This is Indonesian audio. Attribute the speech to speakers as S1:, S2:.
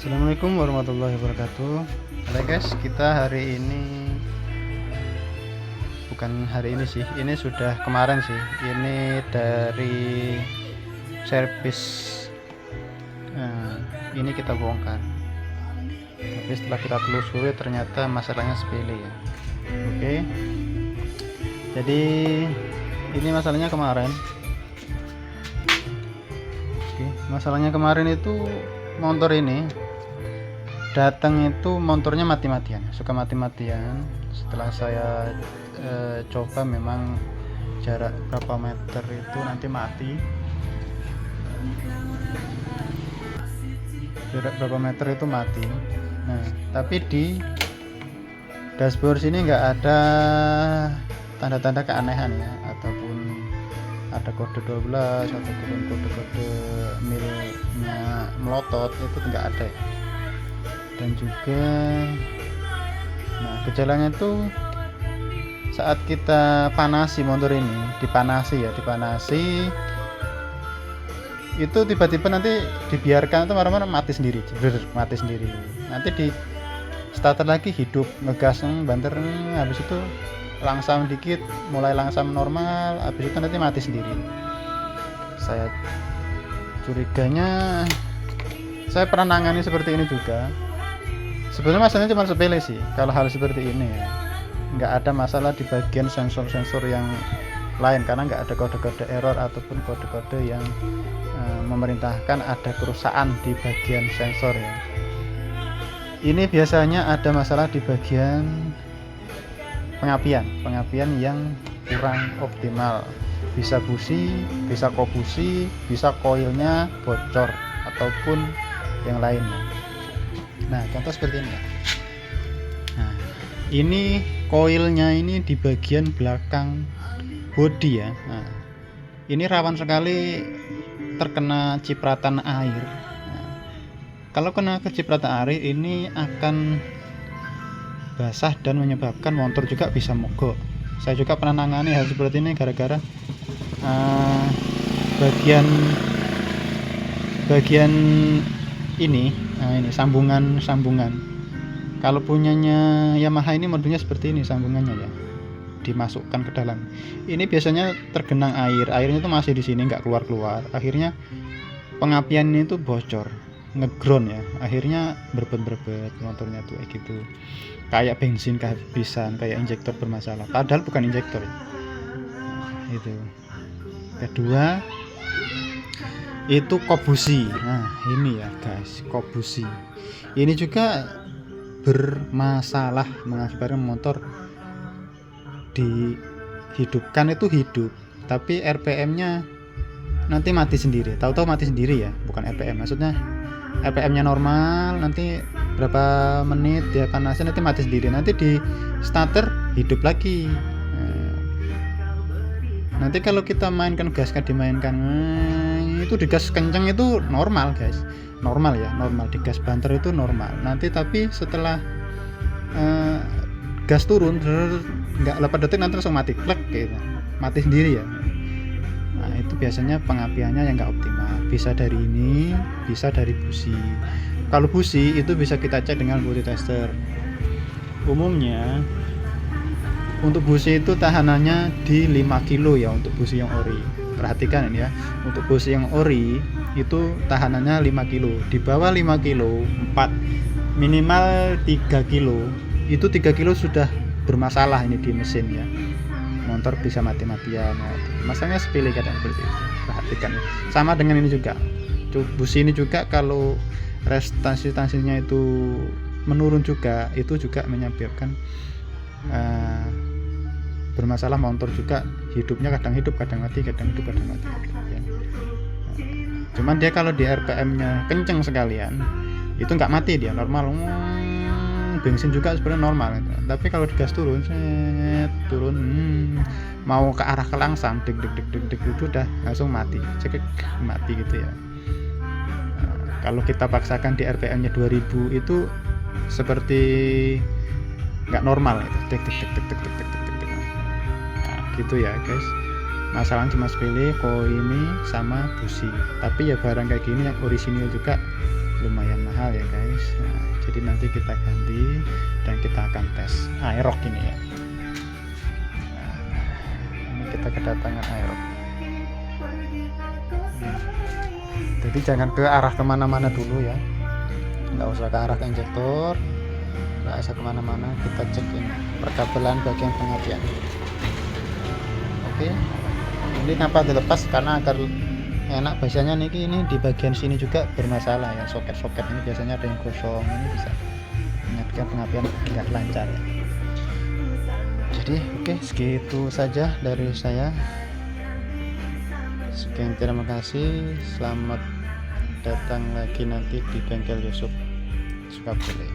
S1: Assalamualaikum warahmatullahi wabarakatuh. Halo guys, kita hari ini bukan hari ini sih, ini sudah kemarin sih. Ini dari servis. Nah, ini kita bongkar. Tapi setelah kita telusuri ternyata masalahnya sepele ya. Oke. Jadi ini masalahnya kemarin. Oke, masalahnya kemarin itu motor ini datang itu motornya mati-matian, suka mati-matian. Setelah saya coba, memang jarak berapa meter itu nanti mati, jarak berapa meter itu mati. Nah, tapi di dashboard sini nggak ada tanda-tanda keanehan ya, ataupun ada kode 12 ataupun kode-kode milnya melotot, itu nggak ada ya. Dan juga gejalanya itu saat kita panasi motor ini, dipanasi itu tiba-tiba nanti dibiarkan itu marah-marah mati sendiri, nanti di starter lagi hidup, ngegas banter, habis itu langsam dikit, mulai langsam normal, habis itu nanti mati sendiri. Saya curiganya, saya pernah nangani seperti ini juga. Sebenarnya masalahnya cuma sepele sih kalau hal seperti ini ya. Nggak ada masalah di bagian sensor-sensor yang lain, karena nggak ada kode-kode error ataupun kode-kode yang memerintahkan ada kerusakan di bagian sensor ya. Ini biasanya ada masalah di bagian pengapian yang kurang optimal, bisa busi, bisa kobusi, bisa koilnya bocor ataupun yang lainnya. Nah, contoh seperti ini ya. Nah, ini koilnya ini di bagian belakang bodi ya. Nah, ini rawan sekali terkena cipratan air. Nah, kalau kena kecipratan air ini akan basah dan menyebabkan motor juga bisa mogok. Saya juga pernah nangani hal seperti ini gara-gara bagian ini, ini sambungan. Kalau punyanya Yamaha ini modulnya seperti ini sambungannya ya, dimasukkan ke dalam. Ini biasanya tergenang airnya itu masih di sini, nggak keluar. Akhirnya pengapian itu bocor, ngeground ya. Akhirnya berbet motornya tuh kayak gitu. Kayak bensin kehabisan, kayak injektor bermasalah. Padahal bukan injektor ya. Itu. Kedua, itu kobusi. Nah, ini ya guys, kobusi. Ini juga bermasalah, mengakibatkan motor dihidupkan itu hidup, tapi RPM-nya nanti mati sendiri. Tahu-tahu mati sendiri ya, bukan RPM. Maksudnya RPM-nya normal, nanti berapa menit dia panasin nanti mati sendiri. Nanti di starter hidup lagi. Nanti kalau kita mainkan gas, dimainkan itu digas kenceng itu normal guys, normal digas banter itu normal. Nanti tapi setelah gas turun nggak 8 detik nanti langsung mati, klek gitu, mati sendiri ya. Nah, itu biasanya pengapiannya yang nggak optimal. Bisa dari ini, bisa dari busi. Kalau busi itu bisa kita cek dengan multitester. Umumnya untuk busi itu tahanannya di 5 kilo ya, untuk busi yang ori. Perhatikan ini ya, untuk busi yang ori itu tahanannya 5 kilo. Di bawah 5 kilo, 4 minimal 3 kilo. Itu 3 kilo sudah bermasalah ini di mesin ya. Motor bisa mati-matian. Masalahnya sepele kadang seperti itu. Perhatikan ya. Sama dengan ini juga. Busi ini juga kalau resistansinya itu menurun juga, itu juga menyebabkan bermasalah motor juga. Hidupnya kadang hidup, kadang mati ya. Cuman dia kalau di RPM-nya kenceng sekalian itu nggak mati, dia normal. Bensin juga sebenarnya normal gitu. Tapi kalau digas turun, mau ke arah kelangsam, deg itu udah langsung mati, cekek mati gitu ya. Kalau kita paksakan di RPM-nya 2000 itu seperti nggak normal gitu, gitu ya guys. Masalahnya cuma sepele, koil ini sama busi. Tapi ya barang kayak gini yang orisinil juga lumayan mahal ya guys. Nah, jadi nanti kita ganti dan kita akan tes Aerox ini ya. Nah, ini kita kedatangan Aerox. Jadi jangan ke arah kemana-mana dulu ya, nggak usah ke arah injektor, nggak usah kemana-mana, kita cek ini perkabelan bagian pengapian. Oke, ini kenapa dilepas karena agar enak, biasanya nih ini di bagian sini juga bermasalah ya, soket-soket ini biasanya ada yang kosong, ini bisa menyebabkan pengapian nggak lancar ya. Jadi oke, segitu saja dari saya. Sekian, terima kasih, selamat datang lagi nanti di bengkel Yusuf Sukabumi.